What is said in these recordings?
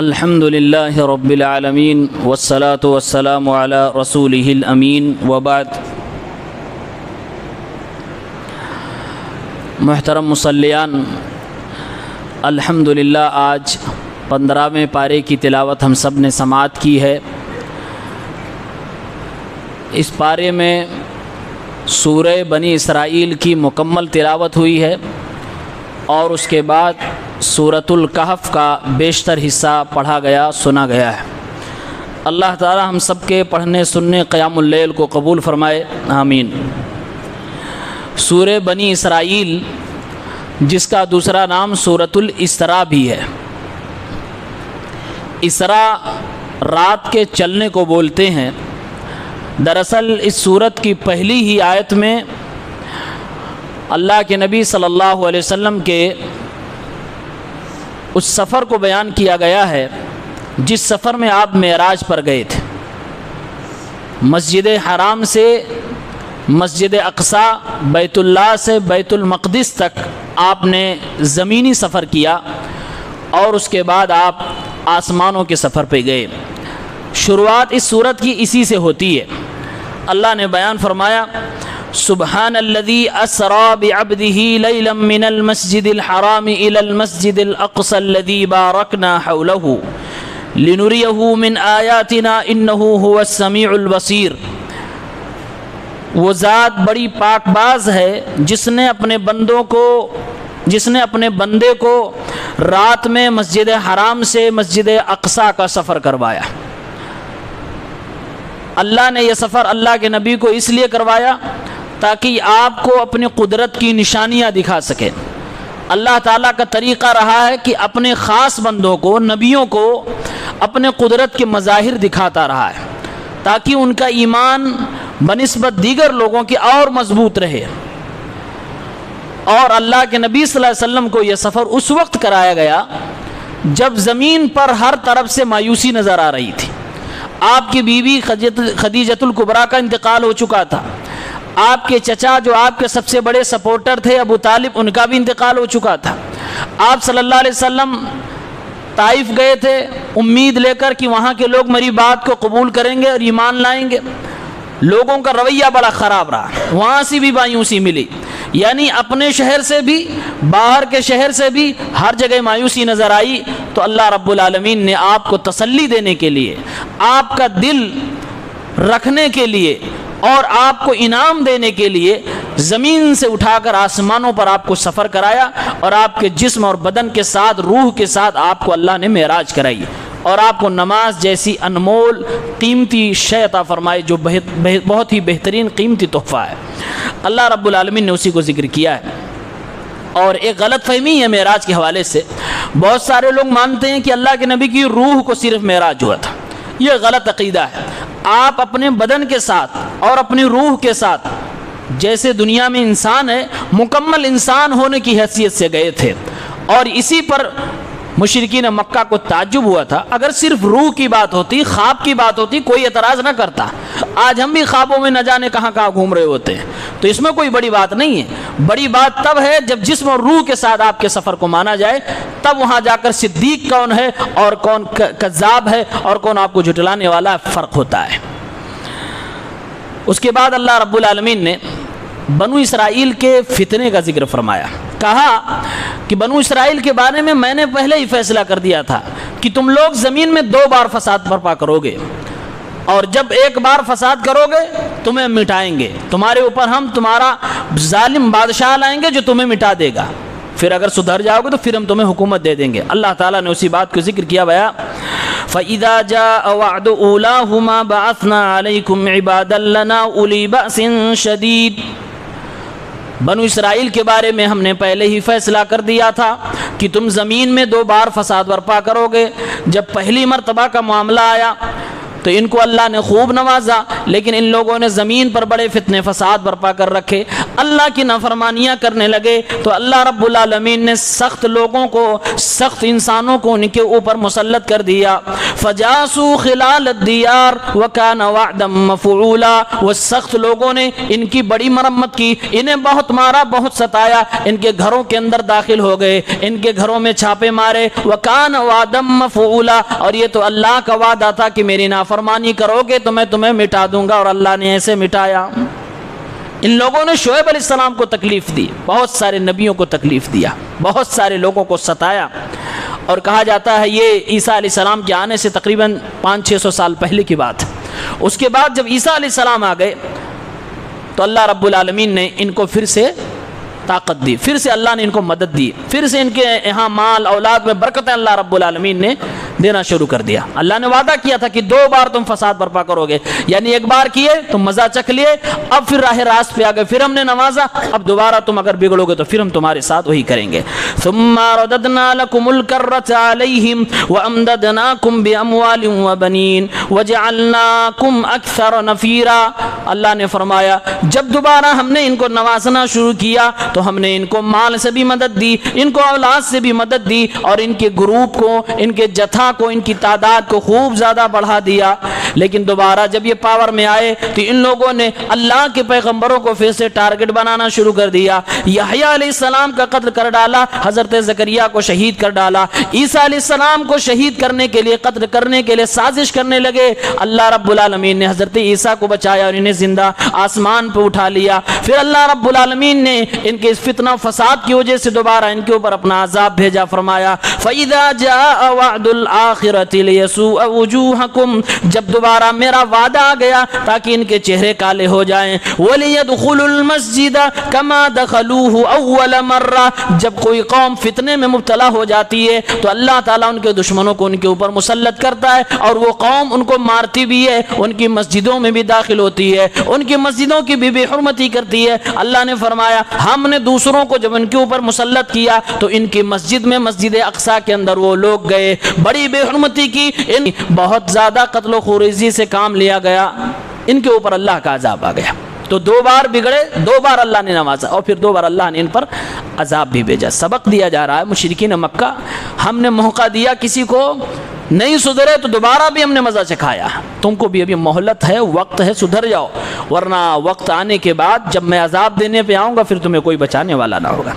الحمد للہ رب العالمین والصلاة والسلام علی رسولہ الامین وبعد۔ محترم مصلیان، الحمدللہ آج 15ویں پارے کی تلاوت ہم سب نے سماعت کی ہے۔ اس پارے میں سورہ بنی اسرائیل کی مکمل تلاوت ہوئی ہے اور اس کے بعد سورۃ الکہف کا بیشتر حصہ پڑھا گیا، سنا گیا ہے۔ اللہ تعالی ہم سب کے پڑھنے سننے قیام اللیل کو قبول فرمائے، آمین۔ سورہ بنی اسرائیل، جس کا دوسرا نام سورۃ الاسراء بھی ہے۔ اسراء رات کے چلنے کو بولتے ہیں۔ دراصل اس سورت کی پہلی ہی آیت میں اللہ کے نبی صلی اللہ علیہ وسلم کے اس سفر کو بیان کیا گیا ہے جس سفر میں آپ معراج پر گئے تھے۔ مسجد حرام سے مسجد اقصی، بیت اللہ سے بیت المقدس تک آپ نے زمینی سفر کیا اور اس کے بعد آپ آسمانوں کے سفر پہ گئے۔ شروعات اس سورت کی اسی سے ہوتی ہے۔ اللہ نے بیان فرمایا، سبحان الذی اسری بعبدہ لیلا من المسجد الحرام الی المسجد الاقصی الذی بارکنا حولہ لنریہ من آیاتنا انہ هو السمیع البصیر۔ وہ ذات بڑی پاک باز ہے جس نے اپنے بندے کو رات میں مسجد حرام سے مسجد اقصی کا سفر کروایا۔ اللہ نے یہ سفر اللہ کے نبی کو اس لیے کروایا تاکہ آپ کو اپنی قدرت کی نشانیاں دکھا سکے۔ اللہ تعالیٰ کا طریقہ رہا ہے کہ اپنے خاص بندوں کو، نبیوں کو اپنے قدرت کے مظاہر دکھاتا رہا ہے تاکہ ان کا ایمان بنسبت دیگر لوگوں کی اور مضبوط رہے۔ اور اللہ کے نبی صلی اللہ علیہ وسلم کو یہ سفر اس وقت کرایا گیا جب زمین پر ہر طرف سے مایوسی نظر آ رہی تھی۔ آپ کی بیوی خدیجۃ الکبریٰ کا انتقال ہو چکا تھا۔ آپ کے چچا جو آپ کے سب سے بڑے سپورٹر تھے ابو طالب، ان کا بھی انتقال ہو چکا تھا۔ آپ صلی اللہ علیہ وسلم طائف گئے تھے امید لے کر کہ وہاں کے لوگ میری بات کو قبول کریں گے اور ایمان لائیں گے۔ لوگوں کا رویہ بڑا خراب رہا، وہاں سے بھی مایوسی ملی، یعنی اپنے شہر سے بھی باہر کے شہر سے بھی ہر جگہ مایوسی نظر آئی۔ تو اللہ رب العالمین نے آپ کو تسلی دینے کے لیے، آپ کا دل رکھنے کے لیے اور آپ کو انعام دینے کے لیے زمین سے اٹھا کر آسمانوں پر آپ کو سفر کرایا اور آپ کے جسم اور بدن کے ساتھ، روح کے ساتھ آپ کو اللہ نے معراج کرائی اور آپ کو نماز جیسی انمول قیمتی شے عطا فرمائی جو بہت ہی بہترین قیمتی تحفہ ہے۔ اللہ رب العالمین نے اسی کو ذکر کیا ہے۔ اور ایک غلط فہمی ہے معراج کے حوالے سے، بہت سارے لوگ مانتے ہیں کہ اللہ کے نبی کی روح کو صرف معراج ہوا تھا۔ یہ غلط عقیدہ ہے۔ آپ اپنے بدن کے ساتھ اور اپنی روح کے ساتھ جیسے دنیا میں انسان ہے، مکمل انسان ہونے کی حیثیت سے گئے تھے، اور اسی پر مشرکین مکہ کو تعجب ہوا تھا۔ اگر صرف روح کی بات ہوتی، خواب کی بات ہوتی، کوئی اعتراض نہ کرتا۔ آج ہم بھی خوابوں میں نہ جانے کہاں کہاں گھوم رہے ہوتے ہیں، تو اس میں کوئی بڑی بات نہیں ہے۔ بڑی بات تب ہے جب جسم اور روح کے ساتھ آپ کے سفر کو مانا جائے، تب وہاں جا کر صدیق کون ہے اور کون کذاب ہے اور کون آپ کو جھٹلانے والا فرق ہوتا ہے۔ اس کے بعد اللہ رب العالمین نے بنو اسرائیل کے فتنے کا ذکر فرمایا۔ کہا کہ بنو اسرائیل کے بارے میں نے پہلے ہی فیصلہ کر دیا تھا کہ تم لوگ زمین میں 2 بار فساد برپا کرو گے، اور جب ایک بار فساد کرو گے تمہیں مٹائیں گے، تمہارے اوپر ہم تمہارا ظالم بادشاہ لائیں گے جو تمہیں مٹا دے گا، پھر اگر سدھر جاؤ گے تو پھر ہم تمہیں حکومت دے دیں گے۔ اللہ تعالیٰ نے اسی بات کو ذکر کیا بیا، فَإِذَا جَاءَ وَعْدُ أُولَاهُمَا بَعَثْنَا عَلَيْكُمْ عِبَادًا لَنَا أُولِي بَأْسٍ شَدِيدٍ۔ بنو اسرائیل کے بارے میں ہم نے پہلے ہی فیصلہ کر دیا تھا کہ تم زمین میں 2 بار فساد برپا کرو گے۔ جب پہلی مرتبہ کا معاملہ آیا تو ان کو اللہ نے خوب نوازا، لیکن ان لوگوں نے زمین پر بڑے فتنے فساد برپا کر رکھے، اللہ کی نافرمانیاں کرنے لگے، تو اللہ رب العالمین نے سخت لوگوں کو، سخت انسانوں کو ان کے اوپر مسلط کر دیا۔ فجاسوا خلال الدیار وکان وعدا مفعولا، وہ سخت لوگوں نے ان کی بڑی مرمت کی، انہیں بہت مارا، بہت ستایا، ان کے گھروں کے اندر داخل ہو گئے، ان کے گھروں میں چھاپے مارے۔ وکان وعدا مفعولا، اور یہ تو اللہ کا وعدہ تھا کہ میری نافرمانی کرو گے تو میں تمہیں مٹا دوں گا، اور اللہ نے ایسے مٹایا۔ ان لوگوں نے شعیب علیہ السلام کو تکلیف دی، بہت سارے نبیوں کو تکلیف دیا، بہت سارے لوگوں کو ستایا، اور کہا جاتا ہے یہ عیسیٰ علیہ السلام کے آنے سے تقریباً 500-600 سال پہلے کی بات ہے۔ اس کے بعد جب عیسیٰ علیہ السلام آ گئے تو اللہ رب العالمین نے ان کو پھر سے طاقت دی، پھر سے اللہ نے ان کو مدد دی، پھر سے ان کے یہاں مال اولاد میں برکتیں اللہ رب العالمین نے دینا شروع کر دیا۔ اللہ نے وعدہ کیا تھا کہ 2 بار تم فساد برپا کرو گے، یعنی ایک بار کیے تم مزہ چکھ لیے، اب پھر راہ راست پہ آ گئے، پھر ہم نے نوازا، اب دوبارہ تم اگر بگڑو گے تو پھر ہم تمہارے ساتھ وہی کریں گے۔ ثم رددنا لكم الكرة عليهم وامددناكم باموال وبنين وجعلناكم اكثر نفيرا، اللہ نے فرمایا جب دوبارہ ہم نے ان کو نوازنا شروع کیا تو ہم نے ان کو مال سے بھی مدد دی، ان کو اولاد سے بھی مدد دی، اور ان کے گروپ کو، ان کے جتھا کو، ان کی تعداد کو خوب زیادہ بڑھا دیا۔ لیکن دوبارہ جب یہ پاور میں آئے تو ان لوگوں نے اللہ کے پیغمبروں کو پھر سے ٹارگٹ بنانا شروع کر دیا۔ یحییٰ علیہ السلام کا قتل کر ڈالا، حضرت زکریا کو شہید کر ڈالا، عیسیٰ علیہ السلام کو شہید کرنے کے لیے، قتل کرنے کے لیے سازش کرنے لگے۔ اللہ رب العالمین نے حضرت عیسیٰ کو بچایا اور انہیں زندہ آسمان پہ اٹھا لیا۔ پھر اللہ رب العالمین نے ان کے اس فتنہ فساد کی وجہ سے دوبارہ ان کے اوپر اپنا عذاب بھیجا، فرمایا فَإِذَا جَاءَ وَعْدُ الْآخِرَةِ لِيَسُوءَ وُجُوهَكُمْ، جب دوبارہ میرا وعدہ آ گیا تاکہ ان کے چہرے کالے ہو جائیں، وَلِيَدْخُلُوا الْمَسْجِدَ كَمَا دَخَلُوهُ أَوَّلَ مَرَّةٍ، جب کوئی قوم فتنے میں مبتلا ہو جاتی ہے تو اللہ تعالیٰ ان کے دشمنوں کو ان کے اوپر مسلط کرتا ہے، اور وہ قوم ان کو مارتی بھی ہے، ان کی مسجدوں میں بھی داخل ہوتی ہے، ان کی مسجدوں کی بھی بے حرمتی کرتی ہے۔ اللہ نے فرمایا ہم نے دوسروں کو جب ان کے اوپر مسلط کیا تو ان کی مسجد میں، مسجد اقصیٰ کے اندر وہ لوگ گئے، بڑی بے حرمتی کی، ان بہت زیادہ قتل و خورزی سے کام لیا گیا، ان کے اوپر اللہ کا عذاب آ گیا۔ تو 2 بار بگڑے، 2 بار اللہ نے نوازا، اور پھر 2 بار اللہ نے ان پر عذاب بھی بھیجا۔ سبق دیا جا رہا ہے مشرکین مکہ، ہم نے موقع دیا کسی کو نہیں سدھرے تو دوبارہ بھی ہم نے مزہ چکھایا، تم کو بھی ابھی مہلت ہے، وقت ہے، سدھر جاؤ، ورنہ وقت آنے کے بعد جب میں عذاب دینے پہ آؤں گا پھر تمہیں کوئی بچانے والا نہ ہوگا۔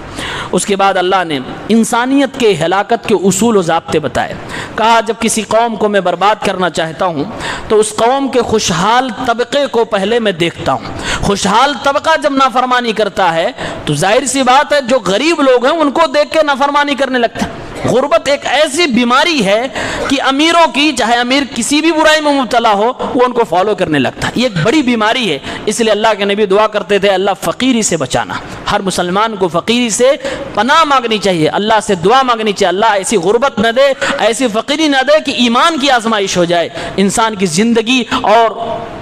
اس کے بعد اللہ نے انسانیت کے ہلاکت کے اصول و ضابطے بتائے، کہا جب کسی قوم کو میں برباد کرنا چاہتا ہوں تو اس قوم کے خوشحال طبقے کو پہلے میں دیکھتا ہوں۔ خوشحال طبقہ جب نافرمانی کرتا ہے تو ظاہر سی بات ہے جو غریب لوگ ہیں ان کو دیکھ کے نافرمانی کرنے لگتا ہے۔ غربت ایک ایسی بیماری ہے کہ امیروں کی، چاہے امیر کسی بھی برائی میں مبتلا ہو، وہ ان کو فالو کرنے لگتا ہے، یہ ایک بڑی بیماری ہے۔ اس لیے اللہ کے نبی دعا کرتے تھے اللہ فقیری سے بچانا، ہر مسلمان کو فقیری سے پناہ مانگنی چاہیے، اللہ سے دعا مانگنی چاہیے، اللہ ایسی غربت نہ دے، ایسی فقیری نہ دے کہ ایمان کی آزمائش ہو جائے، انسان کی زندگی اور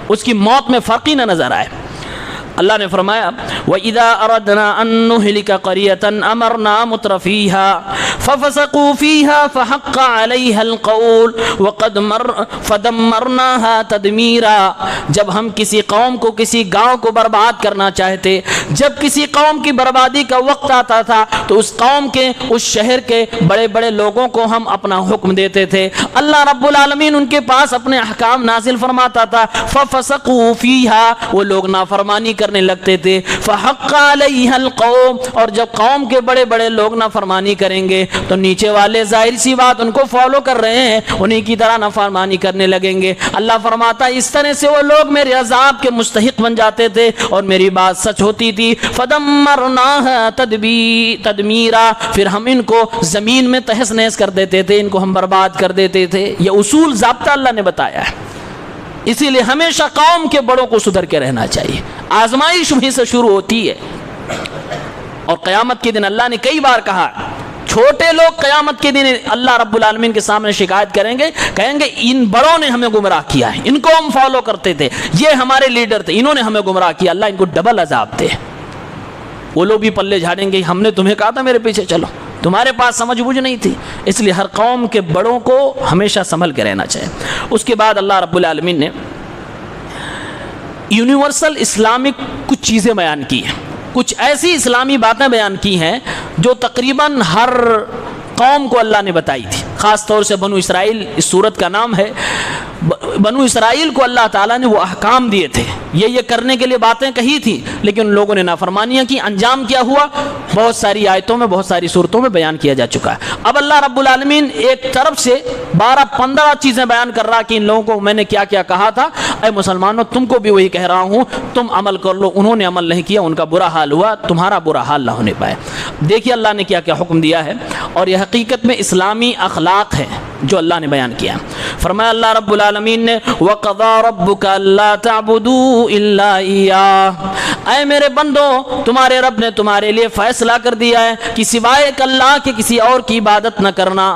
اس کی موت میں فرق ہی نہ نظر آئے۔ اللہ نے فرمایا وَإِذَا أَرَدْنَا أَن نُّهْلِكَ قَرْيَةً أَمَرْنَا مُتْرَفِيهَا فَفَسَقُوا فِيهَا فَحَقَّ عَلَيْهَا الْقَوْلُ فَدَمَّرْنَاهَا تَدْمِيرًا، جب ہم کسی قوم کو، کسی گاؤں کو برباد کرنا چاہتے، جب کسی قوم کی بربادی کا وقت آتا تھا تو اس قوم کے، اس شہر کے بڑے بڑے لوگوں کو ہم اپنا حکم دیتے تھے، اللہ رب العالمین ان کے پاس اپنے احکام نازل فرماتا تھا، فَفَسَقُوا فِيهَا، وہ لوگ نافرمانی کرنے لگتے تھے، فحق علیہ القوم، اور جب قوم کے بڑے بڑے لوگ نافرمانی کریں گے تو نیچے والے ظاہر سی بات ان کو فالو کر رہے ہیں، انہی کی طرح نافرمانی کرنے لگیں گے۔ اللہ فرماتا ہے اس طرح سے وہ لوگ میرے عذاب کے مستحق بن جاتے تھے اور میری بات سچ ہوتی تھی۔ فدمرناها تدمیرا، پھر ہم ان کو زمین میں تہس نہس کر دیتے تھے، ان کو ہم برباد کر دیتے تھے۔ یہ اصول ضابطہ اللہ نے بتایا ہے، اسی لیے ہمیشہ قوم کے بڑوں کو سدھر کے رہنا چاہیے، آزمائش وہیں سے شروع ہوتی ہے۔ اور قیامت کے دن اللہ نے کئی بار کہا، چھوٹے لوگ قیامت کے دن اللہ رب العالمین کے سامنے شکایت کریں گے، کہیں گے ان بڑوں نے ہمیں گمراہ کیا ہے، ان کو ہم فالو کرتے تھے، یہ ہمارے لیڈر تھے، انہوں نے ہمیں گمراہ کیا، اللہ ان کو ڈبل عذاب دے۔ وہ لوگ بھی پلے جھاڑیں گے، ہم نے تمہیں کہا تھا میرے پیچھے چلو، تمہارے پاس سمجھ بوجھ نہیں تھی، اس لیے ہر قوم کے بڑوں کو ہمیشہ سنبھل کے رہنا چاہیے۔ اس کے بعد اللہ رب العالمین نے یونیورسل اسلامک کچھ چیزیں بیان کی ہیں، کچھ ایسی اسلامی باتیں بیان کی ہیں جو تقریباً ہر قوم کو اللہ نے بتائی تھی، خاص طور سے بنو اسرائیل اس صورت کا نام ہے۔ بنو اسرائیل کو اللہ تعالیٰ نے وہ احکام دیے تھے، یہ کرنے کے لیے باتیں کہی تھی، لیکن ان لوگوں نے نافرمانیاں کی، انجام کیا ہوا بہت ساری آیتوں میں، بہت ساری صورتوں میں بیان کیا جا چکا ہے۔ اب اللہ رب العالمین ایک طرف سے 12-15 چیزیں بیان کر رہا کہ ان لوگوں کو میں نے کیا کیا کہا تھا، اے مسلمانوں تم کو بھی وہی کہہ رہا ہوں، تم عمل کر لو۔ انہوں نے عمل نہیں کیا، ان کا برا حال ہوا، تمہارا برا حال نہ ہونے پائے۔ دیکھیے اللہ نے کیا کیا حکم دیا ہے، اور یہ حقیقت میں اسلامی اخلاق ہے جو اللہ نے بیان کیا۔ فرمایا اللہ رب العالمین نے وَقَضَىٰ رَبُّكَ أَلَّا تَعْبُدُوا إِلَّا إِيَّاهُ، اے میرے بندو تمہارے رب نے تمہارے لیے فیصلہ کر دیا ہے کہ سوائے اللہ کے کسی اور کی عبادت نہ کرنا۔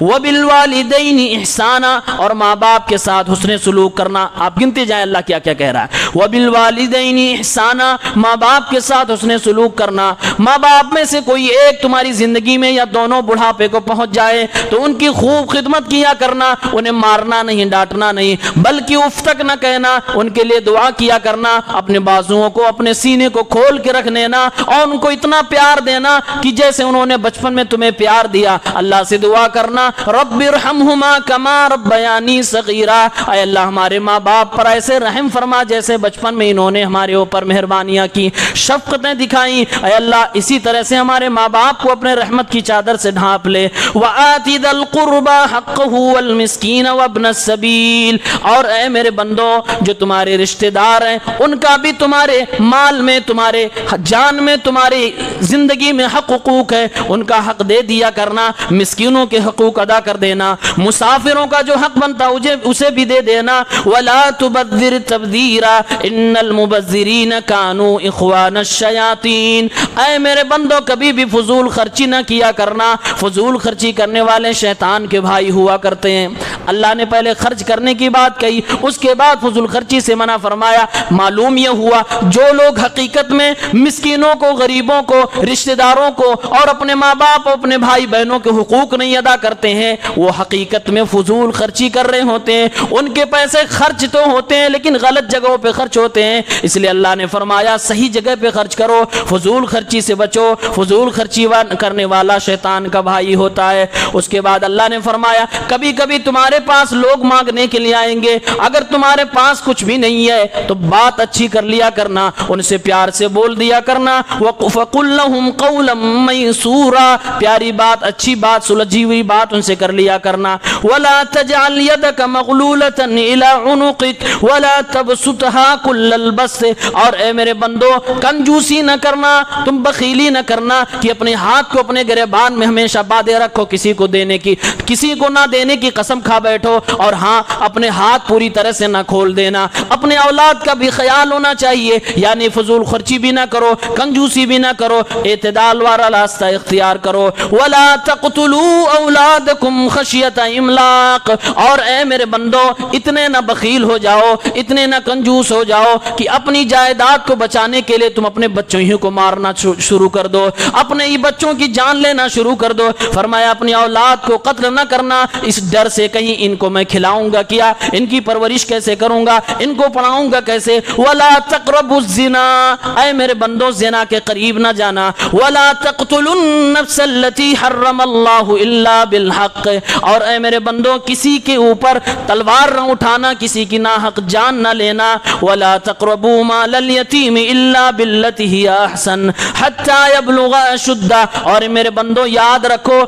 وَبِالْوَالِدَيْنِ إِحْسَانًا، اور ماں باپ کے ساتھ حسن سلوک کرنا۔ آپ گنتے جائیں اللہ کیا کیا کہہ رہا ہے۔ وَبِالْوَالِدَيْنِ إِحْسَانًا، ماں باپ کے ساتھ حسن سلوک کرنا۔ ماں باپ میں سے کوئی ایک تمہاری زندگی میں یا دونوں بڑھاپے کو پہنچ جائے تو ان کی خوب خدمت کیا کرنا، انہیں مارنا نہیں، ڈانٹنا نہیں، بلکہ اف تک نہ کہنا، ان کے لیے دعا کیا کرنا، اپنے بازوؤں کو اپنے سینے کو کھول کے رکھ لینا اور ان کو اتنا پیار دینا کہ جیسے انہوں نے بچپن میں تمہیں پیار دیا۔ اللہ سے دعا کرنا رب ارحمہما کما ربیانی صغیرا، اے اللہ ہمارے ماں باپ پر ایسے رحم فرما جیسے بچپن میں انہوں نے ہمارے اوپر مہربانیاں کی، شفقتیں دکھائیں، اے اللہ اسی طرح سے ہمارے ماں باپ کو اپنے رحمت کی چادر سے ڈھانپ لے۔ وآتی ذی القربى حقہ والمسکین وابن السبیل، اور اے میرے بندو جو تمہارے رشتہ دار ہیں ان کا بھی تمہارے مال میں، تمہارے جان میں، تمہاری زندگی میں حقوق ہے، ان کا حق دے دیا کرنا، مسکینوں کے حقوق ادا کر دینا، مسافروں کا جو حق بنتا اسے بھی دے دینا۔ ولا تبذر تبذیرا ان المبذرین کانوا اخوان الشیاطین، اے میرے بندو کبھی بھی فضول خرچی نہ کیا کرنا، فضول خرچی کرنے والے شیطان کے بھائی ہوا کرتے ہیں۔ اللہ نے پہلے خرچ کرنے کی بات کہی، اس کے بعد فضول خرچی سے منع فرمایا۔ معلوم یہ ہوا جو لوگ حقیقت میں مسکینوں کو، غریبوں کو، رشتہ داروں کو اور اپنے ماں باپ، اپنے بھائی بہنوں کے حقوق نہیں ادا کرتے ہیں، وہ حقیقت میں فضول خرچی کر رہے ہوتے ہیں۔ ان کے پیسے خرچ تو ہوتے ہیں لیکن غلط جگہوں پہ خرچ ہوتے ہیں، اس لیے اللہ نے فرمایا صحیح جگہ پہ خرچ کرو، فضول خرچی سے بچو، فضول خرچی کرنے والا شیطان کا بھائی ہوتا ہے۔ اس کے بعد اللہ نے فرمایا کبھی کبھی تمہارے پاس لوگ مانگنے کے لیے آئیں گے، اگر تمہارے پاس کچھ بھی نہیں ہے تو بات اچھی کر لیا کرنا، ان سے پیار سے بول دیا کرنا۔ وَقُلْ لَهُمْ قَوْلًا مَيْسُورًا، پیاری بات، اچھی بات، سلجھی ہوئی بات ان سے کر لیا کرنا۔ وَلَا تَجْعَلْ يَدَكَ مَغْلُولَةً إِلَىٰ عُنُقِكَ وَلَا تَبْسُطْهَا كُلَّ الْبَسْطِ، اور اے میرے بندو کنجوسی نہ کرنا، تم بخیلی نہ کرنا کہ اپنے ہاتھ کو اپنے گریبان میں ہمیشہ باندھے رکھو، کسی کو دینے کی، کسی کو نہ دینے کی قسم کھا بیٹھو، اور ہاں اپنے ہاتھ پوری طرح سے نہ کھول دینا۔ اپنے اولاد کا بھی خیال ہونا چاہیے، یعنی فضول خرچی بھی نہ کرو، کنجوسی بھی نہ کرو، اعتدال والا راستہ اختیار کرو۔ وَلَا تَقْتُلُوا أَوْلَادَكُمْ خَشْيَةَ إِمْلَاقٍ، اور اے میرے بندو اتنے نہ بخیل ہو جاؤ، اتنے نہ کنجوس ہو جاؤ کہ اپنی جائیداد کو بچانے کے لیے تم اپنے بچوں ہی کو مارنا شروع کر دو، اپنے ہی بچوں کی جان لینا شروع کر دو۔ فرمایا اپنی اولاد کو قتل نہ کرنا اس ڈر سے کہیں ان کو میں کھلاؤں گا کیا، ان کی پرورش کیسے کروں گا، ان کو پڑھاؤں گا کیسے۔ وَلَا تَقْرَبُوا الزِّنَا، اے میرے بندو زنا کے قریب نہ جانا۔ وَلَا تَقْتُلُوا النَّفْسَ الَّتِي حَرَّمَ اللَّهُ إِلَّا بِالْحَقِّ، اور اے میرے بندو کسی کے اوپر تلوار نہ اٹھانا، کسی کی ناحق جان نہ لینا۔ وَلَا تَقْرَبُوا مَالَ الْيَتِيمِ إِلَّا بِالَّتِي هِيَ أَحْسَنُ حَتَّى يَبْلُغَ أَشُدَّهُ، اور میرے بندو یاد رکھو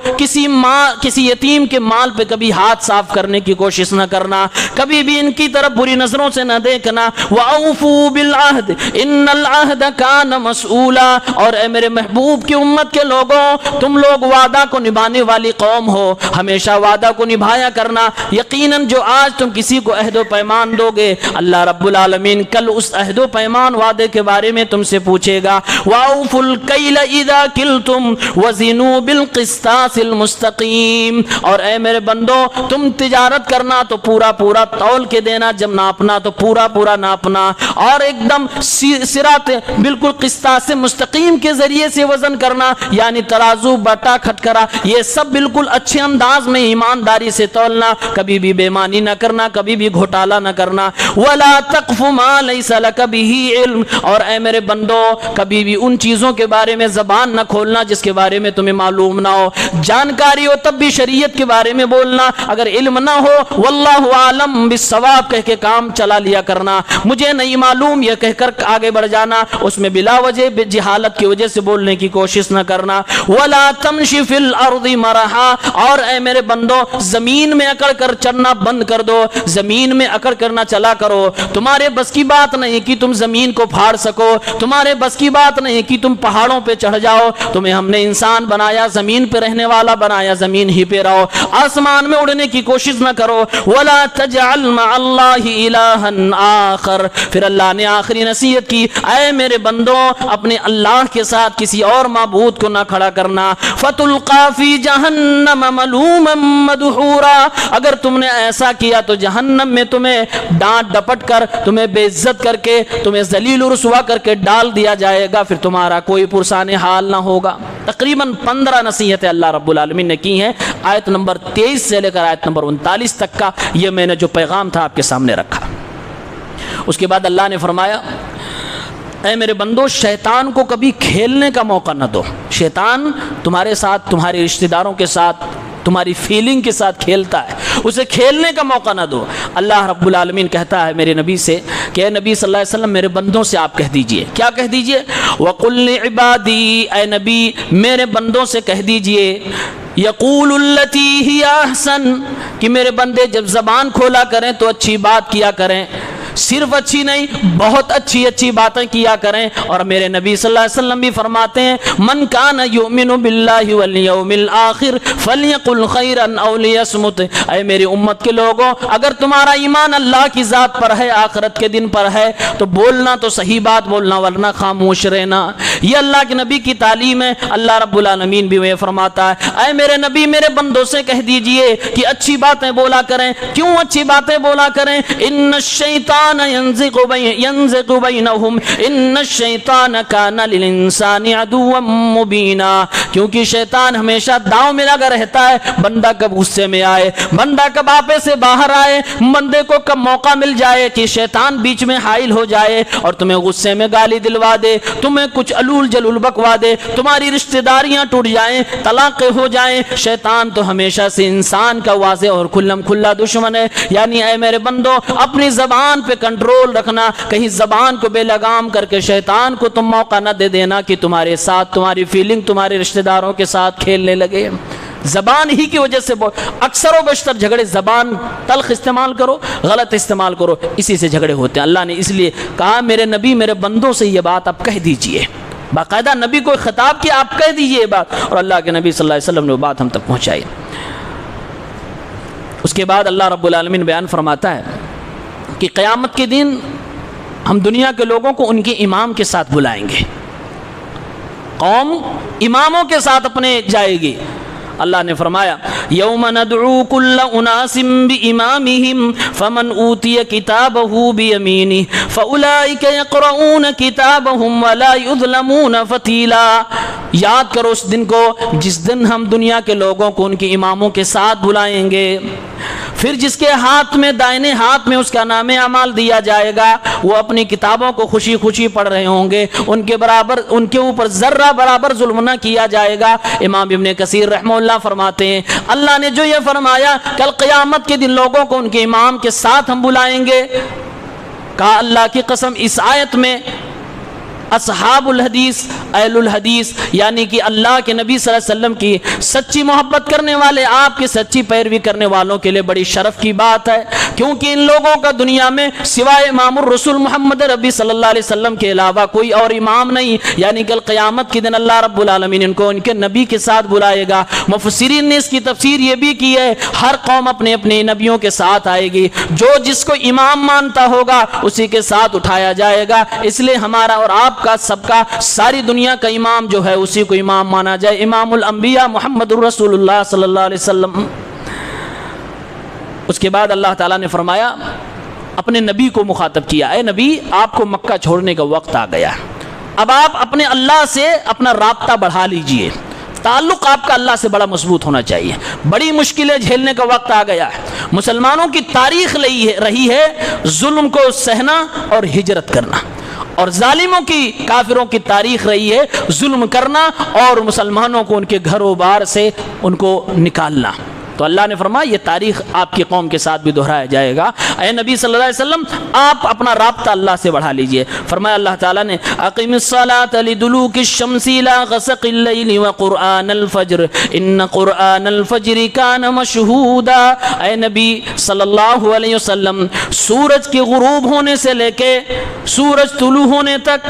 کسی یتیم کے مال پہ کبھی ہاتھ صاف کرنے کی کوشش نہ کرنا، کبھی بھی ان کی طرف بری نظروں سے نہ دیکھنا۔ وَأَوْفُوا بِالْعَهْدِ إِنَّ الْعَهْدَ كَانَ مَسْئُولًا، اور اے میرے محبوب کی امت کے لوگوں تم لوگ وعدہ کو نبھانے والی قوم ہو، ہمیشہ وعدہ کو نبھایا کرنا. یقیناً جو آج تم کسی کو عہد و پیمان دو گے اللہ رب العالمین کل اس عہد و پیمان وعدے کے بارے میں تم سے پوچھے گا. وَأَوْفُوا الْكَيْلَ إِذَا كِلْتُمْ وَزِنُوا بِالْقِسْطَاسِ الْمُسْتَقِيمِ. اور اے میرے بندو تم تجارت کرنا تو پورا پورا تول کے دینا, جب ناپنا تو پورا پورا ناپنا, اور ایک دم صراط بالکل قسطاس مستقیم کے ذریعے سے وزن کرنا, یعنی ترازو بٹا کھٹکرا یہ سب بالکل اچھے انداز میں ایمانداری سے تولنا, کبھی بھی بےمانی نہ کرنا, کبھی بھی گھوٹالا نہ کرنا. وَلَا تَقْفُ مَا لَيْسَ لَكَ بِهِ علم. اور اے میرے بندو کبھی بھی ان چیزوں کے بارے میں زبان نہ کھولنا جس کے بارے میں تمہیں معلوم نہ ہو. جانکاری ہو تب بھی شریعت کے بارے میں بولنا, اگر علم نہ ہو واللہ عالم بالصواب کہہ کے کام چلا لیا کرنا. مجھے نہیں معلوم یہ کہہ کر آگے بڑھ جانا, اس میں بلا وجہ جہالت کی وجہ سے بولنے کی کوشش نہ کرنا. وَلَا تَمْشِ فِي الْأَرْضِ مَرَحًا. اور اے میرے بندو زمین میں اکڑ کر چلنا بند کر دو, زمین میں اکڑ کر نہ چلا کرو. تمہارے بس کی بات نہیں کہ تم زمین کو پھاڑ سکو, تمہارے بس کی بات نہیں کہ تم پہاڑوں پہ چڑھ جاؤ. تمہیں ہم نے انسان بنایا, زمین پہ رہنے والا بنایا, زمین ہی پہ رہو, آسمان میں اڑنے کی کوشش نہ کرو. وَلَا تَجْعَلْ مَعَ اللَّهِ إِلَٰهًا آخر. پھر اللہ نے آخری نصیحت کی, اے میرے بندو اپنے اللہ کے ساتھ کسی اور معبود کو نہ کھڑا کرنا. فَتُلْقَىٰ فِي جَهَنَّمَ مَلُومًا مَدْحُورًا. اگر تم نے ایسا کیا تو جہنم میں تمہیں ڈانٹ ڈپٹ کر, تمہیں بے عزت کر کے, تمہیں ذلیل و رسوا کر کے ڈال دیا جائے گا, پھر تمہارا کوئی پرسان حال نہ ہوگا. تقریباً 15 نصیحتیں اللہ رب العالمین نے کی ہیں. آیت نمبر 23 سے لے کر آیت نمبر 39 تک کا یہ میں نے جو پیغام تھا آپ کے سامنے رکھا. اس کے بعد اللہ نے فرمایا, اے میرے بندو شیطان کو کبھی کھیلنے کا موقع نہ دو. شیطان تمہارے ساتھ, تمہارے رشتہ داروں کے ساتھ, تمہاری فیلنگ کے ساتھ کھیلتا ہے, اسے کھیلنے کا موقع نہ دو. اللہ رب العالمین کہتا ہے میرے نبی سے کہ اے نبی صلی اللہ علیہ وسلم میرے بندوں سے آپ کہہ دیجئے. کیا کہہ دیجئے؟ وَقُلْ لِعِبَادِي. اے نبی میرے بندوں سے کہہ دیجئے, یقول التی ہی احسن, کہ میرے بندے جب زبان کھولا کریں تو اچھی بات کیا کریں, صرف اچھی نہیں بہت اچھی اچھی باتیں کیا کریں. اور میرے نبی صلی اللہ علیہ وسلم بھی فرماتے ہیں, من کان یؤمن باللہ والیوم الآخر فلیقل خیرا او لیصمت. اے میری امت کے لوگوں اگر تمہارا ایمان اللہ کی ذات پر ہے, آخرت کے دن پر ہے, تو بولنا تو صحیح بات بولنا ورنہ خاموش رہنا. یہ اللہ کے نبی کی تعلیم ہے. اللہ رب العالمین بھی وہ فرماتا ہے, اے میرے نبی میرے بندوں سے کہہ دیجئے کہ اچھی باتیں بولا کریں. کیوں اچھی باتیں بولا کریں؟ ان الشیطان ينزغ بينهم ان الشیطان کان للانسان عدوا مبینا. کیونکہ شیطان ہمیشہ داؤں میں لگا رہتا ہے, بندہ کب غصے میں آئے, بندہ کب آپے سے باہر آئے, بندے کو کب موقع مل جائے کہ شیطان بیچ میں حائل ہو جائے اور تمہیں غصے میں گالی دلوا دے, تمہیں کچھ علول جلول بکوا دے, تمہاری رشتہ داریاں ٹوٹ جائیں, طلاقیں ہو جائیں. شیطان تو ہمیشہ سے انسان کا واضح اور کھلم کھلا دشمن ہے. یعنی اے میرے بندو اپنی زبان پہ کنٹرول رکھنا, کہیں زبان کو بے لگام کر کے شیطان کو تم موقع نہ دے دینا کہ تمہارے ساتھ تمہاری فیلنگ تمہارے رشتہ داروں کے ساتھ کھیلنے لگے. زبان ہی کی وجہ سے اکثر و بیشتر جھگڑے, زبان تلخ استعمال کرو, غلط استعمال کرو, اسی سے جھگڑے ہوتے ہیں. اللہ نے اس لیے کہا میرے نبی میرے بندوں سے یہ بات آپ کہہ دیجئے. باقاعدہ نبی کو خطاب کیا, آپ کہہ دیجئے یہ بات, اور اللہ کے نبی صلی اللہ علیہ وسلم نے وہ بات ہم تک پہنچائی. اس کے بعد اللہ رب العالمین بیان فرماتا ہے کہ قیامت کے دن ہم دنیا کے لوگوں کو ان کے امام کے ساتھ بلائیں گے. قوم اماموں کے ساتھ اپنے جائے گی. اللہ نے فرمایا یوم ندعو کل اناس بامامہم فمن اوتی کتابہ بیمینہ فاولئک یقرؤون کتابہم ولا یظلمون فتیلا. یاد کرو اس دن کو جس دن ہم دنیا کے لوگوں کو ان کے اماموں کے ساتھ بلائیں گے, پھر جس کے ہاتھ میں دائنے ہاتھ میں اس کا نام اعمال دیا جائے گا وہ اپنی کتابوں کو خوشی خوشی پڑھ رہے ہوں گے, ان کے برابر ان کے اوپر ذرہ برابر ظلم نہ کیا جائے گا. امام ابن کثیر رحمہ اللہ فرماتے ہیں اللہ نے جو یہ فرمایا کل قیامت کے دن لوگوں کو ان کے امام کے ساتھ ہم بلائیں گے, کہا اللہ کی قسم اس آیت میں اصحاب الحدیث، اہل الحدیث، یعنی کہ اللہ کے نبی صلی اللہ علیہ وسلم کی سچی محبت کرنے والے، آپ کی سچی پیروی کرنے والوں کے لیے بڑی شرف کی بات ہے، کیونکہ ان لوگوں کا دنیا میں سوائے امام الرسول محمد ربی صلی اللہ علیہ وسلم کے علاوہ کوئی اور امام نہیں، یعنی کہ قیامت کے دن اللہ رب العالمین ان کو ان کے نبی کے ساتھ بلائے گا۔ مفسرین نے اس کی تفسیر یہ بھی کی ہے، ہر قوم اپنے اپنے نبیوں کے ساتھ آئے گی، جو جس کو امام مانتا ہوگا اسی کے ساتھ اٹھایا جائے گا، اس لیے ہمارا اور آپ کا سب کا ساری دنیا کا امام جو ہے اسی کو امام مانا جائے، امام الانبیاء محمد الرسول اللہ صلی اللہ علیہ وسلم۔ اس کے بعد اللہ تعالیٰ نے فرمایا، اپنے نبی کو مخاطب کیا، اے نبی آپ کو مکہ چھوڑنے کا وقت آ گیا، اب آپ اپنے اللہ سے اپنا رابطہ بڑھا لیجئے، تعلق آپ کا اللہ سے بڑا مضبوط ہونا چاہیے، بڑی مشکلیں جھیلنے کا وقت آ گیا ہے، مسلمانوں کی تاریخ رہی ہے ظلم کو سہنا اور ہجرت کرنا، اور ظالموں کی، کافروں کی تاریخ رہی ہے ظلم کرنا اور مسلمانوں کو ان کے گھر و بار سے ان کو نکالنا۔ تو اللہ نے فرمایا یہ تاریخ آپ کی قوم کے ساتھ بھی دہرایا جائے گا، اے نبی صلی اللہ علیہ وسلم آپ اپنا رابطہ اللہ سے بڑھا لیجئے۔ فرمایا اللہ تعالیٰ نے اقم الصلاۃ لدلوک الشمس الى غسق الليل وقرآن الفجر ان قرآن الفجر کان مشہودا۔ اے نبی صلی اللہ علیہ وسلم سورج کے غروب ہونے سے لے کے سورج طلوع ہونے تک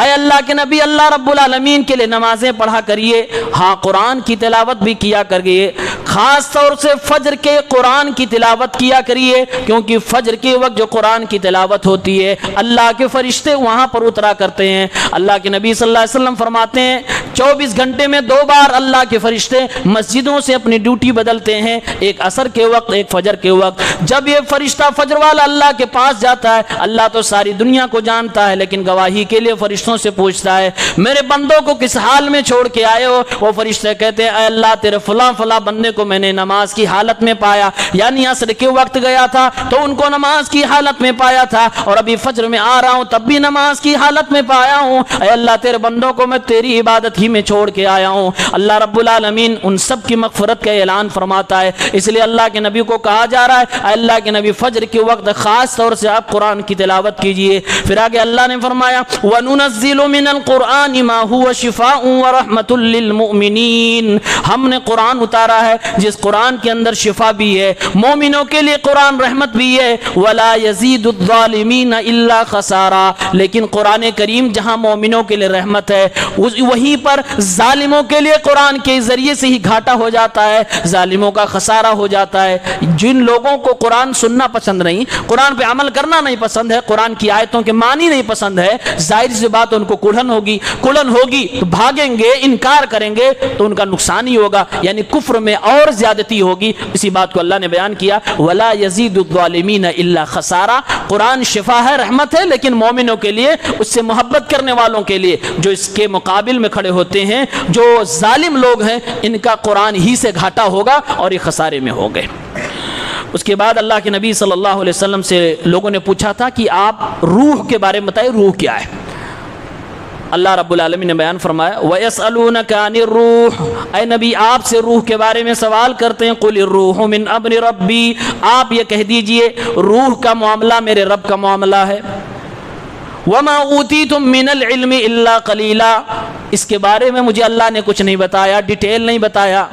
اے اللہ کے نبی اللہ رب العالمین کے لیے نمازیں پڑھا کریے، ہاں قرآن کی تلاوت بھی کیا کریے، خاص طور سے فجر کے قرآن کی تلاوت کیا کریے، کیونکہ فجر کے وقت جو قرآن کی تلاوت ہوتی ہے اللہ کے فرشتے وہاں پر اترا کرتے ہیں۔ اللہ کے نبی صلی اللہ علیہ وسلم فرماتے ہیں 24 گھنٹے میں 2 بار اللہ کے فرشتے مسجدوں سے اپنی ڈیوٹی بدلتے ہیں، ایک عصر کے وقت، ایک فجر کے وقت۔ جب یہ فرشتہ فجر والا اللہ کے پاس جاتا ہے، اللہ تو ساری دنیا کو جانتا ہے لیکن گواہی کے لیے فرشتوں سے پوچھتا ہے میرے بندوں کو کس حال میں چھوڑ کے آئے ہو؟ وہ فرشتے کہتے ہیں اے اللہ تیرے فلاں فلاں بندے کو میں نے نماز کی حالت میں پایا، یعنی عصر کے وقت گیا تھا تو ان کو نماز کی حالت میں پایا تھا، اور ابھی فجر میں آ رہا ہوں تب بھی نماز کی حالت میں پایا ہوں، اے اللہ تیرے بندوں کو میں تیری عبادت ہی میں چھوڑ کے آیا ہوں۔ اللہ رب العالمین ان سب کی مغفرت کا اعلان فرماتا ہے، اس لیے اللہ کے نبی کو کہا جا رہا ہے اے اللہ کے نبی فجر کے وقت خاص طور سے آپ قرآن کی تلاوت کیجئے۔ پھر آگے اللہ نے فرمایا وَنُنَزِّلُ مِنَ الْقُرْآنِ مَا هُوَ شِفَاءٌ وَرَحْمَةٌ لِّلْمُؤْمِنِينَ، ہم نے قرآن اتارا ہے جس قرآن کے اندر شفا بھی ہے، مومنوں کے لیے قرآن رحمت بھی ہے، وَلَا يَزِيدُ الظَّالِمِينَ إِلَّا خَسَارًا، لیکن قرآن کریم جہاں مومنوں کے لیے رحمت ہے وہیں پر ظالموں کے لیے قرآن کے ذریعے سے ہی گھاٹا ہو جاتا ہے، ظالموں کا خسارہ ہو جاتا ہے۔ جن لوگوں کو قرآن سننا پسند نہیں، قرآن پہ عمل کرنا نہیں پسند ہے، قرآن کی آیتوں کے معنی نہیں پسند ہے، ظاہر سی بات ان کو کڑھن ہوگی تو بھاگیں گے، انکار کریں گے تو ان کا نقصان ہی ہوگا، یعنی کفر میں اور زیادتی ہوگی۔ اسی بات کو اللہ نے بیان کیا وَلَا يَزِيدُ الظَّالِمِينَ إِلَّا خَسَارًا، قرآن شفا ہے، رحمت ہے، لیکن مومنوں کے لیے، اس سے محبت کرنے والوں کے لیے جو اس کے مقابل میں کھڑے ہوتے ہیں، جو ظالم لوگ ہیں، ان کا قرآن ہی سے گھاٹا ہوگا اور یہ خسارے میں ہو گئے۔ اس کے بعد اللہ کے نبی صلی اللہ علیہ وسلم سے لوگوں نے پوچھا تھا کہ آپ روح کے بارے میں بتائیں، روح کیا ہے؟ اللہ رب العالمین نے بیان فرمایا وَيَسْأَلُونَكَ عَنِ الرُّوحِ، اے نبی آپ سے روح کے بارے میں سوال کرتے ہیں، قُلِ الرُّوحُ مِنْ أَمْرِ رَبِّي، آپ یہ کہہ دیجئے روح کا معاملہ میرے رب کا معاملہ ہے۔ وَمَا أُوتِيتُم مِّنَ الْعِلْمِ إِلَّا قَلِيلًا، اس کے بارے میں مجھے اللہ نے کچھ نہیں بتایا، ڈیٹیل نہیں بتایا۔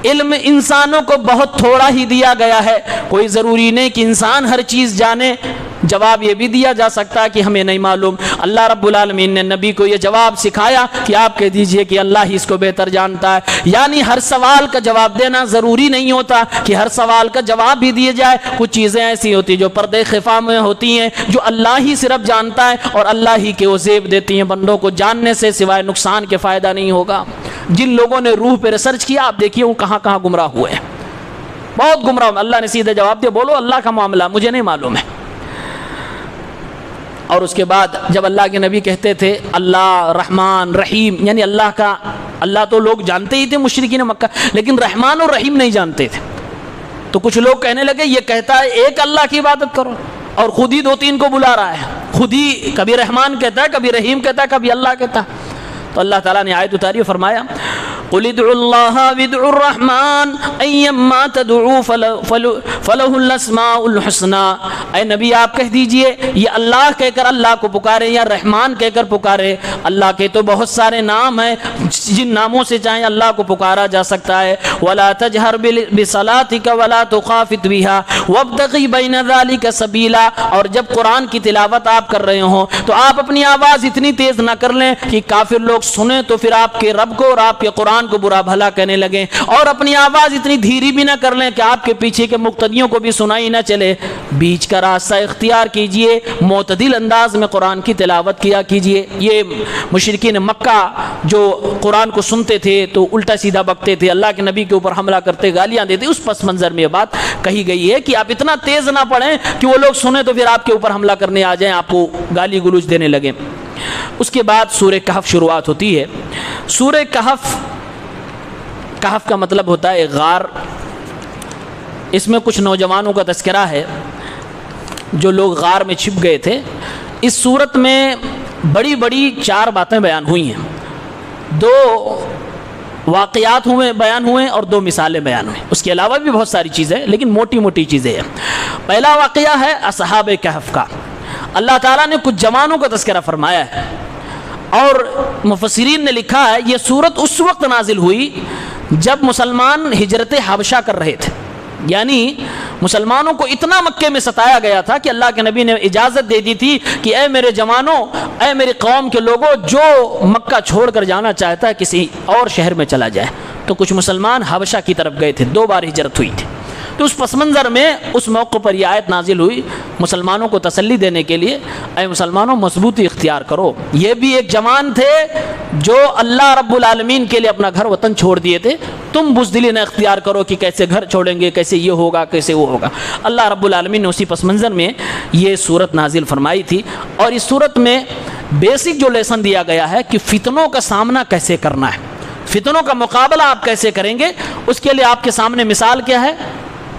علم انسانوں کو بہت تھوڑا ہی دیا گیا ہے، کوئی ضروری نہیں کہ انسان ہر چیز جانے، جواب یہ بھی دیا جا سکتا ہے کہ ہمیں نہیں معلوم۔ اللہ رب العالمین نے نبی کو یہ جواب سکھایا کہ آپ کہہ دیجئے کہ اللہ ہی اس کو بہتر جانتا ہے، یعنی ہر سوال کا جواب دینا ضروری نہیں ہوتا کہ ہر سوال کا جواب بھی دیا جائے، کچھ چیزیں ایسی ہوتی جو پردے خفا میں ہوتی ہیں، جو اللہ ہی صرف جانتا ہے اور اللہ ہی کے وہ زیب دیتی ہیں، بندوں کو جاننے سے سوائے نقصان کے فائدہ نہیں ہوگا۔ جن لوگوں نے روح پہ ریسرچ کیا آپ دیکھیے وہ کہاں کہاں گمراہ ہوئے ہیں، بہت گمراہ۔ اللہ نے سیدھے جواب دیا بولو اللہ کا معاملہ مجھے نہیں معلوم ہے۔ اور اس کے بعد جب اللہ کے نبی کہتے تھے اللہ رحمان رحیم، یعنی اللہ تو لوگ جانتے ہی تھے مشرکین مکہ، لیکن رحمان اور رحیم نہیں جانتے تھے، تو کچھ لوگ کہنے لگے یہ کہتا ہے ایک اللہ کی عبادت کرو اور خود ہی 2-3 کو بلا رہا ہے، خود ہی کبھی رحمان کہتا ہے، کبھی رحیم کہتا ہے، کبھی اللہ کہتا ہے۔ تو اللہ تعالیٰ نے آیت اتاری فرمایا قل ادعوا اللہ وادعوا الرحمن ایما تدعوا فلہ الاسماء الحسنى، اے نبی آپ کہہ دیجئے یہ اللہ کہہ کر اللہ کو پکارے یا رحمان کہہ کر پکارے، اللہ کے تو بہت سارے نام ہیں جن ناموں سے چاہیں اللہ کو پکارا جا سکتا ہے۔ ولا تجہر بصلاتک ولا تخافت بها وابتغ بین ذلک سبیلا، اور جب قرآن کی تلاوت آپ کر رہے ہوں تو آپ اپنی آواز اتنی تیز نہ کر لیں کہ کافر لوگ سنیں تو پھر آپ کے رب کو اور آپ کے قرآن کو برا بھلا کہنے لگیں، اور اپنی آواز اتنی دھیری بھی نہ کر لیں کہ آپ کے پیچھے کے مقتدیوں کو بھی سنائی نہ چلے۔ بیچ کا راستہ اختیار کیجئے، معتدل انداز میں قرآن کی تلاوت کیا کیجئے۔ یہ مشرکین مکہ جو قرآن کو سنتے تھے تو الٹا سیدھا بکتے تھے، اللہ کے نبی کے اوپر حملہ کرتے، گالیاں دیتے، اس پس منظر میں یہ بات کہی گئی ہے کہ آپ اتنا تیز نہ پڑھیں کہ وہ لوگ سنیں تو پھر آپ کے اوپر حملہ کرنے آ جائیں، آپ کو گالی گلوچ دینے لگیں۔ اس کے بعد سورہ کہف شروعات ہوتی ہے۔ سورہ کہف کا مطلب ہوتا ہے غار۔ اس میں کچھ نوجوانوں کا تذکرہ ہے جو لوگ غار میں چھپ گئے تھے۔ اس صورت میں بڑی بڑی 4 باتیں بیان ہوئی ہیں، 2 واقعات بیان ہوئے اور 2 مثالیں بیان ہوئیں، اس کے علاوہ بھی بہت ساری چیزیں لیکن موٹی موٹی چیزیں ہیں۔ پہلا واقعہ ہے اصحاب کہف کا۔ اللہ تعالیٰ نے کچھ جوانوں کا تذکرہ فرمایا ہے، اور مفسرین نے لکھا ہے یہ سورت اس وقت نازل ہوئی جب مسلمان ہجرت حبشہ کر رہے تھے، یعنی مسلمانوں کو اتنا مکے میں ستایا گیا تھا کہ اللہ کے نبی نے اجازت دے دی تھی کہ اے میرے جوانوں، اے میری قوم کے لوگوں، جو مکہ چھوڑ کر جانا چاہتا ہے کسی اور شہر میں چلا جائے۔ تو کچھ مسلمان حبشہ کی طرف گئے تھے، 2 بار ہجرت ہوئی تھی۔ تو اس پس منظر میں اس موقع پر یہ آیت نازل ہوئی مسلمانوں کو تسلی دینے کے لیے، اے مسلمانوں مضبوطی اختیار کرو۔ یہ بھی ایک جوان تھے جو اللہ رب العالمین کے لیے اپنا گھر وطن چھوڑ دیے تھے، تم بزدلی نہ اختیار کرو کہ کیسے گھر چھوڑیں گے، کیسے یہ ہوگا، کیسے وہ ہوگا۔ اللہ رب العالمین نے اسی پس منظر میں یہ صورت نازل فرمائی تھی، اور اس صورت میں بیسک جو لیسن دیا گیا ہے کہ فتنوں کا سامنا کیسے کرنا ہے، فتنوں کا مقابلہ آپ کیسے کریں گے، اس کے لیے آپ کے سامنے مثال کیا ہے؟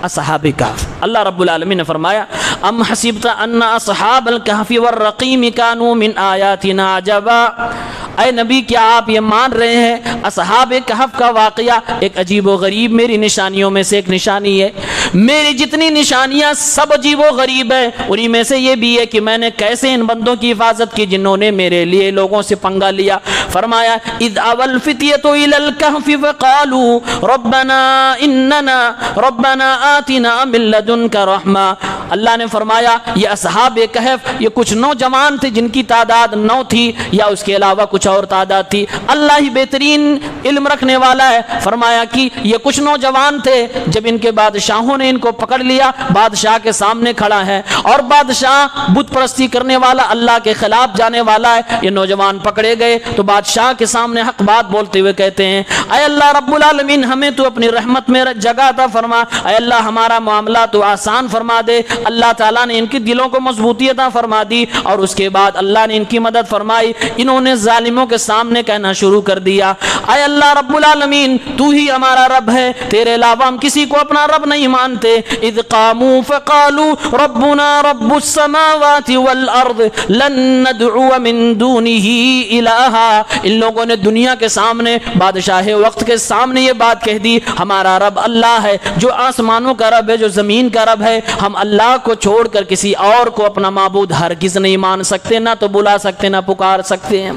اصحاب کہف۔ اللہ رب العالمین نے فرمایا ام حسبت ان اصحاب الکہف والرقیم کانوا من آیاتنا عجبا، اے نبی کیا آپ یہ مان رہے ہیں اصحاب کہف کا واقعہ ایک عجیب و غریب میری نشانیوں میں سے ایک نشانی ہے؟ میری جتنی نشانیاں سب عجیب و غریب ہیں، انہی میں سے یہ بھی ہے کہ میں نے کیسے ان بندوں کی حفاظت کی جنہوں نے میرے لیے لوگوں سے پنگا لیا۔ فرمایا اذ اول الفتیۃ الی الکہف فقالوا ربنا آتنا من لدنک رحمہ۔ اللہ نے فرمایا یہ اصحاب کہف یہ کچھ نوجوان تھے جن کی تعداد 9 تھی، یا اس کے علاوہ کچھ اور تعداد تھی، اللہ ہی بہترین علم رکھنے والا ہے۔ فرمایا کہ یہ کچھ نوجوان تھے، جب ان کے بادشاہوں نے ان کو پکڑ لیا، بادشاہ کے سامنے کھڑا ہے، اور بادشاہ بت پرستی کرنے والا، اللہ کے خلاف جانے والا ہے۔ یہ نوجوان پکڑے گئے تو بادشاہ کے سامنے حق بات بولتے ہوئے کہتے ہیں اے اللہ رب العالمین ہمیں تو اپنی رحمت میں جگہ عطا فرما، اے اللہ ہمارا معاملہ تو آسان فرما دے۔ اللہ تعالیٰ نے ان کے دلوں کو مضبوطی عطا فرما دی، اور اس کے بعد اللہ نے ان کی مدد فرمائی۔ انہوں نے ظالموں کے سامنے کہنا شروع کر دیا اے اللہ رب العالمین تو ہی ہمارا رب ہے، تیرے علاوہ ہم کسی کو اپنا رب نہیں مانتے۔ اذ قاموا فقالوا ربنا رب السماوات والارض لن ندعو من دونه الہا۔ ان لوگوں نے دنیا کے سامنے، بادشاہ وقت کے سامنے یہ بات کہہ دی ہمارا رب اللہ ہے، جو آسمانوں کا رب ہے، جو زمین کا رب ہے، ہم اللہ کو چھوڑ کر کسی اور کو اپنا معبود ہرگز نہیں مان سکتے، نہ تو بلا سکتے نہ پکار سکتے ہیں۔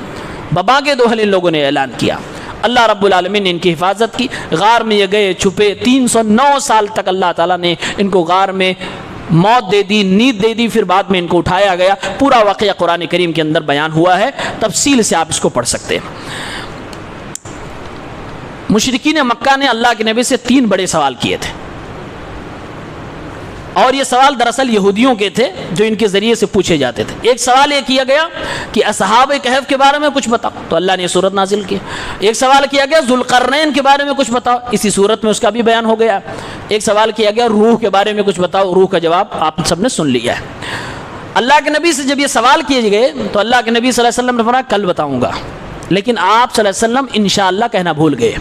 بابا کے دوحل ان لوگوں نے اعلان کیا۔ اللہ رب العالمین نے ان کی حفاظت کی، غار میں یہ گئے چھپے، 309 سال تک اللہ تعالیٰ نے ان کو غار میں موت دے دی، نیند دے دی، پھر بعد میں ان کو اٹھایا گیا۔ پورا واقعہ قرآن کریم کے اندر بیان ہوا ہے، تفصیل سے آپ اس کو پڑھ سکتے ہیں۔ مشرکین مکہ نے اللہ کے نبی سے 3 بڑے سوال کیے تھے، اور یہ سوال دراصل یہودیوں کے تھے جو ان کے ذریعے سے پوچھے جاتے تھے۔ ایک سوال یہ کیا گیا کہ اصحاب کہف کے بارے میں کچھ بتاؤ، تو اللہ نے یہ صورت نازل کی۔ ایک سوال کیا گیا ذوالقرنین کے بارے میں کچھ بتاؤ، اسی صورت میں اس کا بھی بیان ہو گیا۔ ایک سوال کیا گیا روح کے بارے میں کچھ بتاؤ، روح کا جواب آپ سب نے سن لیا ہے۔ اللہ کے نبی سے جب یہ سوال کیے گئے تو اللہ کے نبی صلی اللہ علیہ وسلم نے فرمایا کل بتاؤں گا، لیکن آپ صلی اللہ علیہ وسلم انشاءاللہ کہنا بھول گئے۔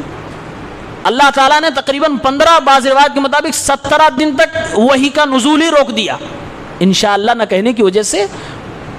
اللہ تعالیٰ نے تقریباً 15 بعض روایت کے مطابق 17 دن تک وحی کا نزول ہی روک دیا، انشاءاللہ نہ کہنے کی وجہ سے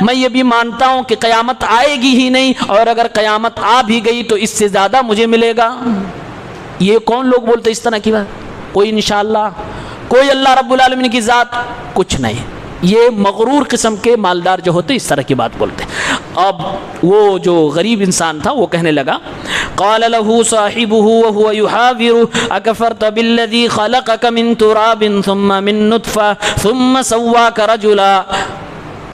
میں یہ بھی مانتا ہوں کہ قیامت آئے گی ہی نہیں، اور اگر قیامت آ بھی گئی تو اس سے زیادہ مجھے ملے گا۔ یہ کون لوگ بولتے اس طرح کی بات؟ کوئی انشاءاللہ، کوئی اللہ رب العالمین کی ذات، کچھ نہیں۔ یہ مغرور قسم کے مالدار جو ہوتے اس طرح کی بات بولتے۔ اب وہ جو غریب انسان تھا وہ کہنے لگا، قال له صاحبه وهو يحاوره اكفرت بالذي خلقك من تراب ثم من نطفه ثم سواك رجلا۔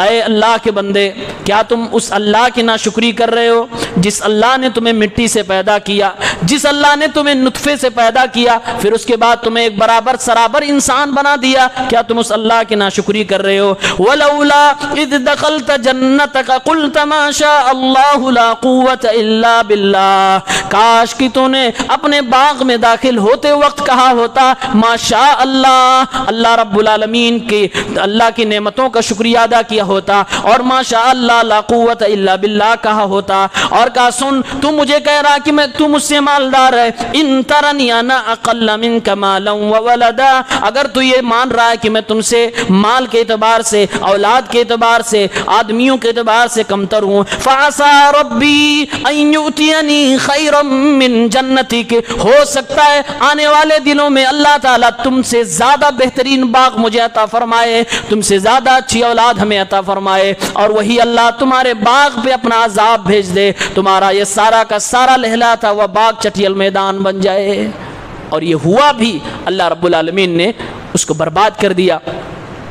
اے اللہ کے بندے، کیا تم اس اللہ کی ناشکری کر رہے ہو جس اللہ نے تمہیں مٹی سے پیدا کیا، جس اللہ نے تمہیں نطفے سے پیدا کیا، پھر اس کے بعد تمہیں ایک برابر سرابر انسان بنا دیا؟ کیا تم اس اللہ کی ناشکری کر رہے ہو؟ وَلَوْلَا إِذْ دَخَلْتَ جَنَّتَكَ قُلْتَ مَا شَاءَ اللَّهُ لَا قُوَّةَ إِلَّا بِاللَّهِ۔ کاش کہ تو نے اپنے باغ میں داخل ہوتے وقت کہا ہوتا ما شاء اللہ، اللہ رب العالمین کے اللہ کی نعمتوں کا شکریہ ادا کیا ہوتا، اور ما شاء اللہ لا قوت الا باللہ کہا ہوتا، اور کہا سن تو مجھے کہہ رہا کہ میں تو مجھ سے مالدار ہے، ان ترنی انا اقل منک مالا وولدا، اگر تو یہ مان رہا ہے کہ میں تم سے مال کے اعتبار سے، اولاد کے اعتبار سے، آدمیوں کے اعتبار سے کمتر ہوں، فعسى ربی ان یؤتینی خیرا من جنتک، ہو سکتا ہے آنے والے دنوں میں اللہ تعالیٰ تم سے زیادہ بہترین باغ مجھے عطا فرمائے، تم سے زیادہ اچھی اولاد ہمیں عطا فرمائے، اور وہی اللہ تمہارے باغ پہ اپنا عذاب بھیج دے، تمہارا یہ سارا کا سارا لہلاتا ہوا باغ چٹیل میدان بن جائے۔ اور یہ ہوا بھی، اللہ رب العالمین نے اس کو برباد کر دیا۔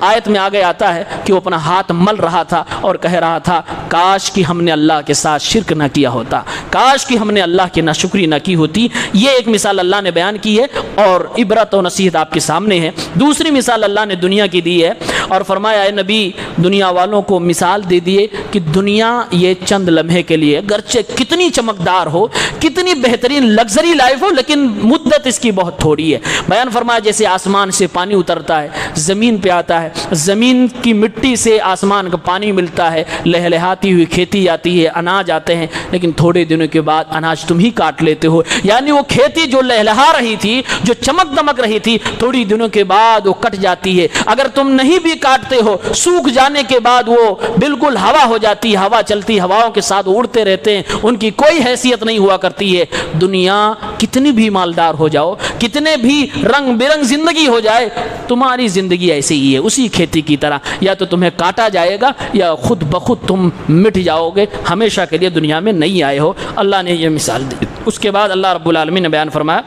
آیت میں آگے آتا ہے کہ وہ اپنا ہاتھ مل رہا تھا اور کہہ رہا تھا کاش کہ ہم نے اللہ کے ساتھ شرک نہ کیا ہوتا، کاش کہ ہم نے اللہ کی ناشکری نہ کی ہوتی۔ یہ ایک مثال اللہ نے بیان کی ہے اور عبرت و نصیحت آپ کے سامنے ہے۔ دوسری مثال اللہ نے دنیا کی دی ہے اور فرمایا اے نبی دنیا والوں کو مثال دے دیے کہ دنیا یہ چند لمحے کے لیے، گرچہ کتنی چمکدار ہو، کتنی بہترین لگژری لائف ہو، لیکن مدت اس کی بہت تھوڑی ہے۔ بیان فرمایا جیسے آسمان سے پانی اترتا ہے، زمین پہ آتا ہے، زمین کی مٹی سے آسمان کا پانی ملتا ہے، لہلہاتی ہوئی کھیتی آتی ہے، اناج آتے ہیں، لیکن تھوڑے دنوں کے بعد اناج تم ہی کاٹ لیتے ہو۔ یعنی وہ کھیتی جو لہلہا رہی تھی، جو چمک دمک رہی تھی، تھوڑی دنوں کے بعد وہ کٹ جاتی ہے۔ اگر تم نہیں بھی کاٹتے ہو، سوکھ جانے کے بعد وہ بالکل ہوا ہو جاتی، ہوا چلتی، ہواؤں کے ساتھ اڑتے رہتے ہیں، ان کی کوئی حیثیت نہیں ہوا کرتی ہے۔ دنیا کتنی بھی مالدار ہو جاؤ، کتنے بھی رنگ برنگ زندگی ہو جائے، تمہاری زندگی ایسی ہی ہے، اسی کھیتی کی طرح، یا تو تمہیں کاٹا جائے گا یا خود بخود تم مٹ جاؤ گے، ہمیشہ کے لیے دنیا میں نہیں آئے ہو۔ اللہ نے یہ مثال دی۔ اس کے بعد اللہ رب العالمین نے بیان فرمایا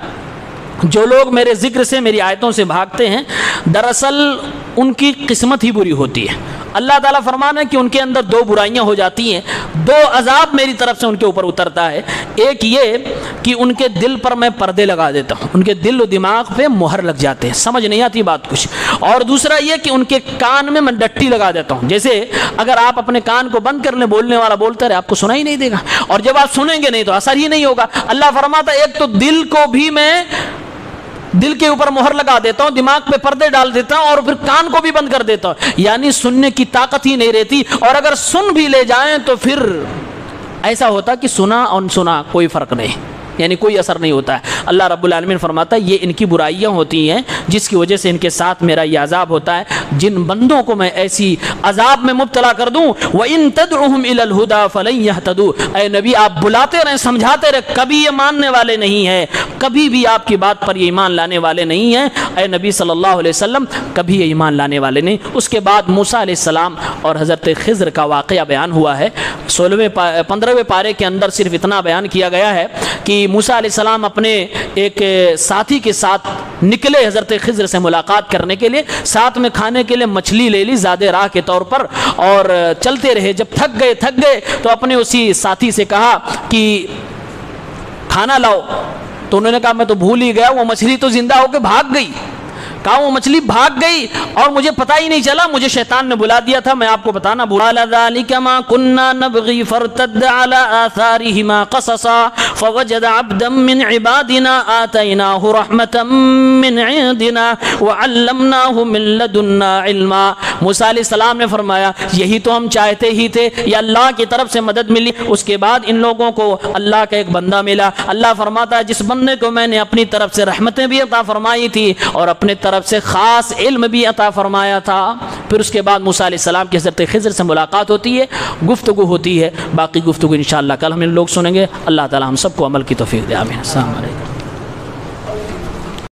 جو لوگ میرے ذکر سے، میری آیتوں سے بھاگتے ہیں، دراصل ان کی قسمت ہی بری ہوتی ہے۔ اللہ تعالیٰ فرمانا ہے کہ ان کے اندر دو برائیاں ہو جاتی ہیں، دو عذاب میری طرف سے ان کے اوپر اترتا ہے۔ ایک یہ کہ ان کے دل پر میں پردے لگا دیتا ہوں، ان کے دل و دماغ پہ مہر لگ جاتے ہیں، سمجھ نہیں آتی بات کچھ۔ اور دوسرا یہ کہ ان کے کان میں ڈٹی لگا دیتا ہوں، جیسے اگر آپ اپنے کان کو بند کر لیں، بولنے والا بولتا رہے، آپ کو سنا ہی نہیں دے گا، اور جب آپ سنیں گے نہیں تو اثر ہی نہیں ہوگا۔ اللہ فرماتا ہے ایک تو دل کو بھی میں دل کے اوپر مہر لگا دیتا ہوں، دماغ پہ پردے ڈال دیتا ہوں، اور پھر کان کو بھی بند کر دیتا ہوں، یعنی سننے کی طاقت ہی نہیں رہتی۔ اور اگر سن بھی لے جائیں تو پھر ایسا ہوتا کہ سنا اور سنا کوئی فرق نہیں، یعنی کوئی اثر نہیں ہوتا ہے۔ اللہ رب العالمین فرماتا ہے یہ ان کی برائیاں ہوتی ہیں جس کی وجہ سے ان کے ساتھ میرا یہ عذاب ہوتا ہے۔ جن بندوں کو میں ایسی عذاب میں مبتلا کر دوں، وَإِن تَدْعُهُمْ إِلَى الْهُدَى فَلَن يَهْتَدُوا، اے نبی آپ بلاتے رہیں، سمجھاتے رہیں، کبھی یہ ماننے والے نہیں ہیں، کبھی بھی آپ کی بات پر یہ ایمان لانے والے نہیں ہیں۔ اے نبی صلی اللہ علیہ وسلم کبھی یہ ایمان لانے والے نہیں۔ اس کے بعد موسیٰ علیہ السلام اور حضرت خضر کا واقعہ بیان ہوا ہے۔ 15ویں پارے کے اندر صرف اتنا بیان کیا گیا ہے کہ موسیٰ علیہ السلام اپنے ایک ساتھی کے ساتھ نکلے حضرت خضر سے ملاقات کرنے کے لیے، ساتھ میں کھانے کے لیے مچھلی لے لی زیادہ راہ کے طور پر، اور چلتے رہے۔ جب تھک گئے تو اپنے اسی ساتھی سے کہا کہ کھانا لاؤ، تو انہوں نے کہا میں تو بھول ہی گیا، وہ مچھلی تو زندہ ہو کے بھاگ گئی۔ کہا وہ مچھلی بھاگ گئی اور مجھے پتہ ہی نہیں چلا، مجھے شیطان نے بلا دیا تھا، میں آپ کو بتانا بھولا۔ ذَلِكَ مَا كُنَّا نَبْغِي فَارْتَدَّ عَلَىٰ آثَارِهِمَا قَصَصًا فَوَجَدَ عَبْدًا مِّنْ عِبَادِنَا آتَيْنَاهُ رَحْمَةً مِّنْ عِندِنَا وَعَلَّمْنَاهُ مِن لَّدُنَّا عِلْمًا۔ موسیٰ علیہ السلام نے فرمایا یہی تو ہم چاہتے ہی تھے، یہ اللہ کی طرف سے مدد ملی۔ اس کے بعد ان لوگوں کو اللہ کا ایک بندہ ملا۔ اللہ فرماتا ہے جس بندے کو میں نے اپنی طرف سے رحمتیں بھی عطا فرمائی تھی اور اپنے طرف سے خاص علم بھی عطا فرمایا تھا، پھر اس کے بعد موسیٰ علیہ السلام کی حضرت خضر سے ملاقات ہوتی ہے، گفتگو ہوتی ہے، باقی گفتگو انشاءاللہ کل ہم لوگ سنیں گے۔ اللہ تعالی ہم سب کو عمل کی توفیق دے، آمین۔ السلام علیکم۔